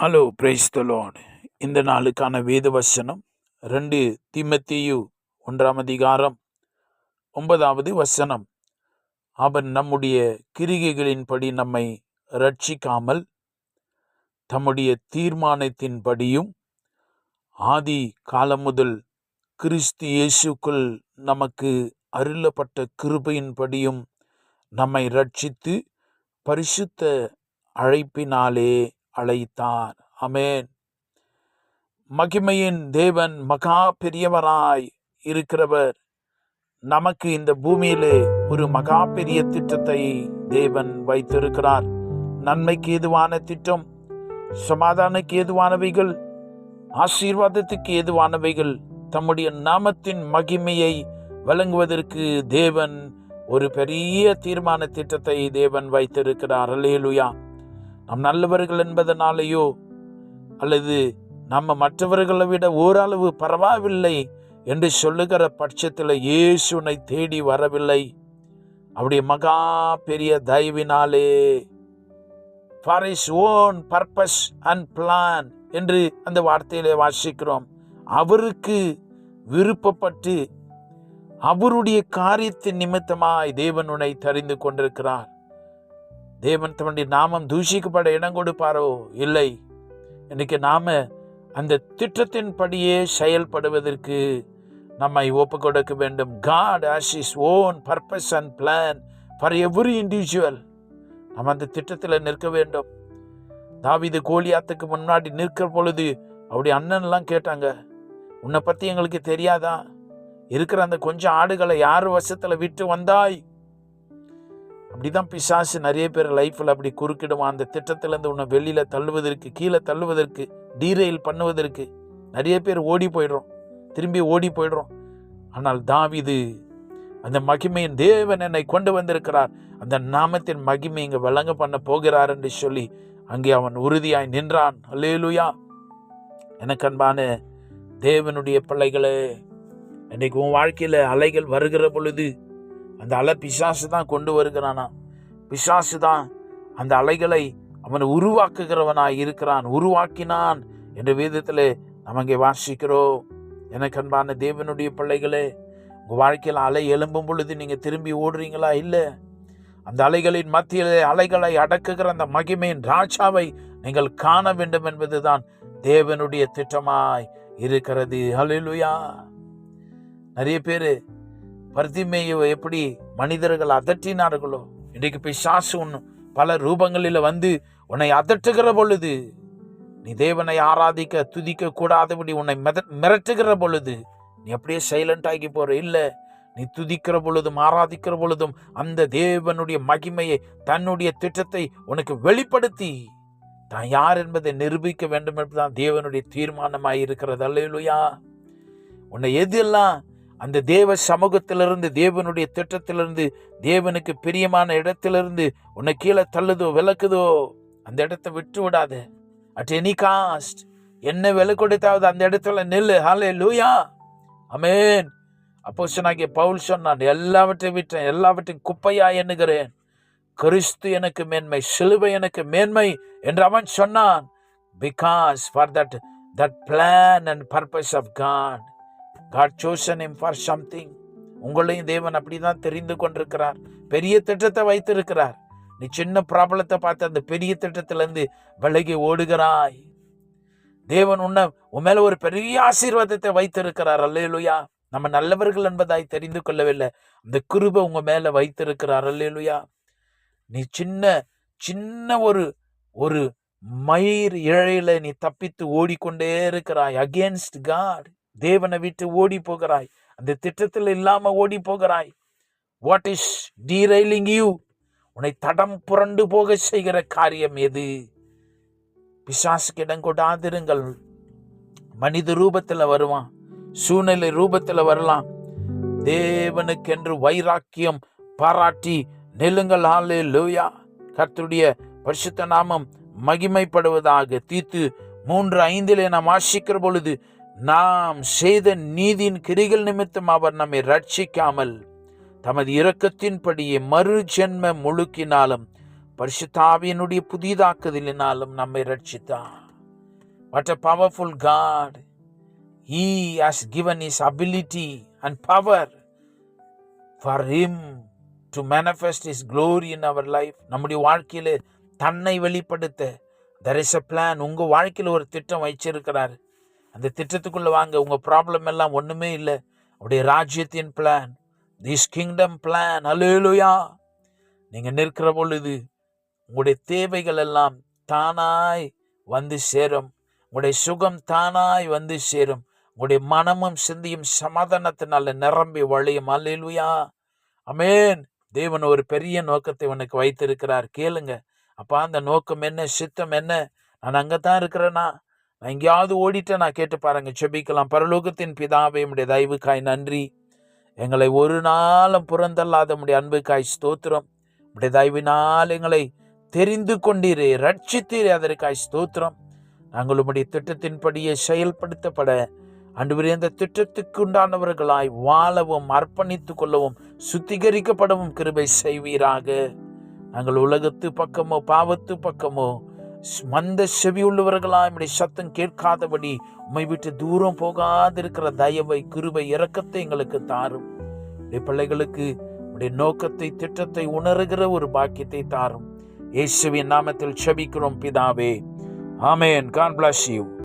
Hello, praise the Lord. இந்த நாளுக்கான வேத வசனம் 2 தீமோத்தேயு 1:9. அவர் நம்முடைய கிரிகைகளின்படி நம்மை ரட்சிக்காமல் தம்முடைய தீர்மானத்தின்படியும் ஆதி காலம் முதல் கிறிஸ்து இயேசுக்குள் நமக்கு அருளப்பட்ட கிருபையின்படியும் நம்மை ரட்சித்து பரிசுத்த அழைப்பினாலே அழைத்தார். ஆமென். மகிமையின் தேவன் மகா பெரியவராய் இருக்கிறவர். நமக்கு இந்த பூமியிலே ஒரு மகா பெரிய திட்டத்தை தேவன் வைத்திருக்கிறார். நன்மைக்கு ஏதுவான திட்டம், சமாதானக்கு ஏதுவானவைகள், ஆசீர்வாதத்துக்கு ஏதுவானவைகள், தம்முடைய நாமத்தின் மகிமையை வழங்குவதற்கு தேவன் ஒரு பெரிய தீர்மான திட்டத்தை தேவன் வைத்திருக்கிறார். அல்லேலூயா. நாம் நல்லவர்கள் என்பதனாலேயோ அல்லது நம்ம மற்றவர்களை விட ஓரளவு பரவாயில்லை என்று சொல்லுகிற பட்சத்தில் இயேசு உன்னை தேடி வரவில்லை. அவருடைய மகா பெரிய தயவினாலே for his own purpose and plan என்று அந்த வார்த்தையிலே வாசிக்கிறோம். அவருக்கு விருப்பப்பட்டு அவருடைய காரியத்தின் நிமித்தமாய் தேவன் உன்னை தெரிந்து கொண்டிருக்கிறார். தேவன் தன்னுடைய நாமம் தூஷிக்கப்பட இடம் கொடுப்பாரோ? இல்லை. இன்னைக்கு நாம அந்த திட்டத்தின்படியே செயல்படுவதற்கு நம்மை ஒப்பு கொடுக்க வேண்டும். God has his own purpose and plan for every individual. நம்ம அந்த திட்டத்தில் நிற்க வேண்டும். தாவீது கோலியாத்துக்கு முன்னாடி நிற்கிற பொழுது அவருடைய அண்ணன்லாம் கேட்டாங்க, உன்னை பற்றி எங்களுக்கு தெரியாதா? இருக்கிற அந்த கொஞ்சம் ஆடுகளை யார் வசத்தில் விட்டு வந்தாய்? அப்படிதான் பிசாசு நிறைய பேர் லைஃப்பில் அப்படி குறுக்கிடுவான். அந்த திட்டத்திலேருந்து உன்னை வெளியில் தள்ளுவதற்கு, கீழே தள்ளுவதற்கு, டீரெயில் பண்ணுவதற்கு நிறைய பேர் ஓடி போயிடுறோம், திரும்பி ஓடி போயிடுறோம். ஆனால் தாவீது அந்த மகிமையின் தேவன் என்னை கொண்டு வந்திருக்கிறார், அந்த நாமத்தின் மகிமை இங்கே வழங்க பண்ண போகிறார் என்று சொல்லி அங்கே அவன் உறுதியாய் நின்றான். அல்லேலூயா. எனக்கு அன்பான தேவனுடைய பிள்ளைகளே, இன்னைக்கு உன் வாழ்க்கையில் அலைகள் வருகிற பொழுது அந்த அலை பிசாசு தான் கொண்டு வருகிறானா? பிசாசு தான் அந்த அலைகளை அவன் உருவாக்குகிறவனாய் இருக்கிறான், உருவாக்கினான் என்ற வேதத்தில் நம்ம இங்கே வாசிக்கிறோம். எனக்கு அன்பான தேவனுடைய பிள்ளைகளே, உங்கள் வாழ்க்கையில் அலை எழும்பும் பொழுது நீங்கள் திரும்பி ஓடுறீங்களா? இல்லை. அந்த அலைகளின் மத்தியிலே அலைகளை அடக்குகிற அந்த மகிமையின் ராஜாவை நீங்கள் காண வேண்டும் என்பதுதான் தேவனுடைய திட்டமாய் இருக்கிறது. ஹல்லேலூயா. நிறைய பேர் பர்திமேயை எப்படி மனிதர்கள் அதட்டினார்களோ, இன்றைக்கு பிசாசு பல ரூபங்களில் வந்து உன்னை அதட்டுகிற பொழுது, நீ தேவனை ஆராதிக்க துதிக்க கூடாதபடி உன்னை மிரட்டுகிற பொழுது நீ அப்படியே சைலண்ட் ஆகி போற. இல்லை, நீ துதிக்கிற பொழுதும் ஆராதிக்கிற பொழுதும் அந்த தேவனுடைய மகிமையை, தன்னுடைய திட்டத்தை உனக்கு வெளிப்படுத்தி தான் யார் என்பதை நிரூபிக்க வேண்டும் என்பதுதான் தேவனுடைய தீர்மானமாய் இருக்கிறது. அல்லேலூயா. உன்னை எதெல்லாம் அந்த தேவ சமூகத்திலிருந்து, தேவனுடைய திட்டத்திலிருந்து, தேவனுக்கு பிரியமான இடத்திலிருந்து உன்னை கீழே தள்ளுதோ, விளக்குதோ, அந்த இடத்தை விட்டு விடாத. அட் எனி காஸ்ட், என்ன விலை கொடுத்தாவது அந்த இடத்துல நில்லு. ஹல்லேலூயா. ஆமென். அப்போஸ்தலனாகிய பவுல் சொன்னான், எல்லாவற்றையும் விட்டேன், எல்லாவற்றையும் குப்பையா எண்ணுகிறேன், கிறிஸ்து எனக்கு மேன்மை, சிலுவை எனக்கு மேன்மை என்று அவன் சொன்னான். Because for that plan and purpose of God chosen him for something. உங்களையும் தேவன் அப்படிதான் தெரிந்து கொண்டிருக்கிறார், பெரிய திட்டத்தை வைத்திருக்கிறார். நீ சின்ன ப்ராப்ளத்தை பார்த்து அந்த பெரிய திட்டத்திலிருந்து விலகி ஓடுகிறாய். தேவன் உன் மேல ஒரு பெரிய ஆசீர்வாதத்தை வைத்திருக்கிறார். அல்லேலூயா. நம்ம நல்லவர்கள் என்பதாய் தெரிந்து கொள்ளவில்லை, அந்த கிருபை உங்க மேல வைத்திருக்கிறார். அல்லேலூயா. நீ சின்ன ஒரு மயிர் இழையில நீ தப்பித்து ஓடிக்கொண்டே இருக்கிறாய். அகேன்ஸ்ட் காட், தேவனை விட்டு ஓடி போகிறாய், அந்த திட்டத்தில் இல்லாம ஓடி போகிறாய். What is derailing you? உன்னை தடம் புரண்டு போக செய்கிற காரியம் எது? பிசாசுக்கு இடம் கொடாதிருங்கள். மனித ரூபத்தில் வருவான், சூழ்நிலை ரூபத்தில் வரலாம். தேவனுக்கென்று வைராக்கியம் பாராட்டி நெல்லுங்கள். ஹல்லேலூயா. கர்த்தருடைய பரிசுத்த நாமம் மகிமைப்படுவதாக. தீத்து 3:5 நாம் வாசிக்கிற பொழுது, நாம் செய்த நீதியின் கிரிகள் நிமித்தம் அவர் நம்மை ரட்சிக்காமல் தமது இரக்கத்தின்படியே மறு ஜென்ம முழுக்கினாலும் பரிசுத்த ஆவியினுடைய புதிதாக்குதலினாலும் நம்மை ரட்சித்தார். What a powerful God. He has given His ability and power for Him to manifest His glory in our life. நம்முடைய வாழ்க்கையில தன்னை வெளிப்படுத்த there is a plan. உங்க வாழ்க்கையில ஒரு திட்டம் வச்சிருக்கிறார். அந்த திட்டத்துக்குள்ள வாங்க. உங்க ப்ராப்ளம் எல்லாம் ஒண்ணுமே இல்லை. அவருடைய ராஜ்யத்தின் பிளான், திஸ் கிங்டம் பிளான். அல்லேலூயா. நீங்க நிற்கிற பொழுது உங்களுடைய தேவைகள் எல்லாம் தானாய் வந்து சேரும். உங்களுடைய சுகம் தானாய் வந்து சேரும். உங்களுடைய மனமும் சிந்தியும் சமாதானத்தினால நிரம்பி வழியும். அல்லேலூயா. ஆமென். தேவன் ஒரு பெரிய நோக்கத்தை உனக்கு வைத்திருக்கிறார். கேளுங்க. அப்பா, அந்த நோக்கம் என்ன, சித்தம் என்ன? நான் அங்கதான் இருக்கிறேனா, நான் எங்கேயாவது ஓடிட்டேன்? நான் கேட்டு பாருங்க. செபிக்கலாம். பரலோகத்தின் பிதாவே, உம்முடைய தயவுக்காய் நன்றி. எங்களை ஒரு நாளும் புறந்தள்ளாத உம்முடைய அன்புக்காய் ஸ்தோத்திரம். உம்முடைய தயவினால் எங்களை தெரிந்து கொண்டீரே, ரட்சித்தீரே, அதற்காய் ஸ்தோத்திரம். நாங்கள் உம்முடைய திட்டத்தின்படியே செயல்படுத்தப்பட ஆண்டவரே, அந்த திட்டத்துக்கு உண்டானவர்களாய் வாழவும், அர்ப்பணித்துக் கொள்ளவும், சுத்திகரிக்கப்படவும் கிருபை செய்வீராக. நாங்கள் உலகத்து பக்கமோ பாவத்து பக்கமோ மந்த செவி உள்ளவர்களாய் நம்முடைய சத்தம் கேட்காதபடி உம்மை விட்டு தூரம் போகாதிருக்கிற தயவை, கிருபை, இரக்கத்தை எங்களுக்கு தாரும். பிள்ளைகளுக்கு உடைய நோக்கத்தை, திட்டத்தை உணர்கிற ஒரு பாக்கியத்தை தாரும். இயேசுவின் நாமத்தில் செபிக்கிறோம் பிதாவே. ஆமென். God bless you.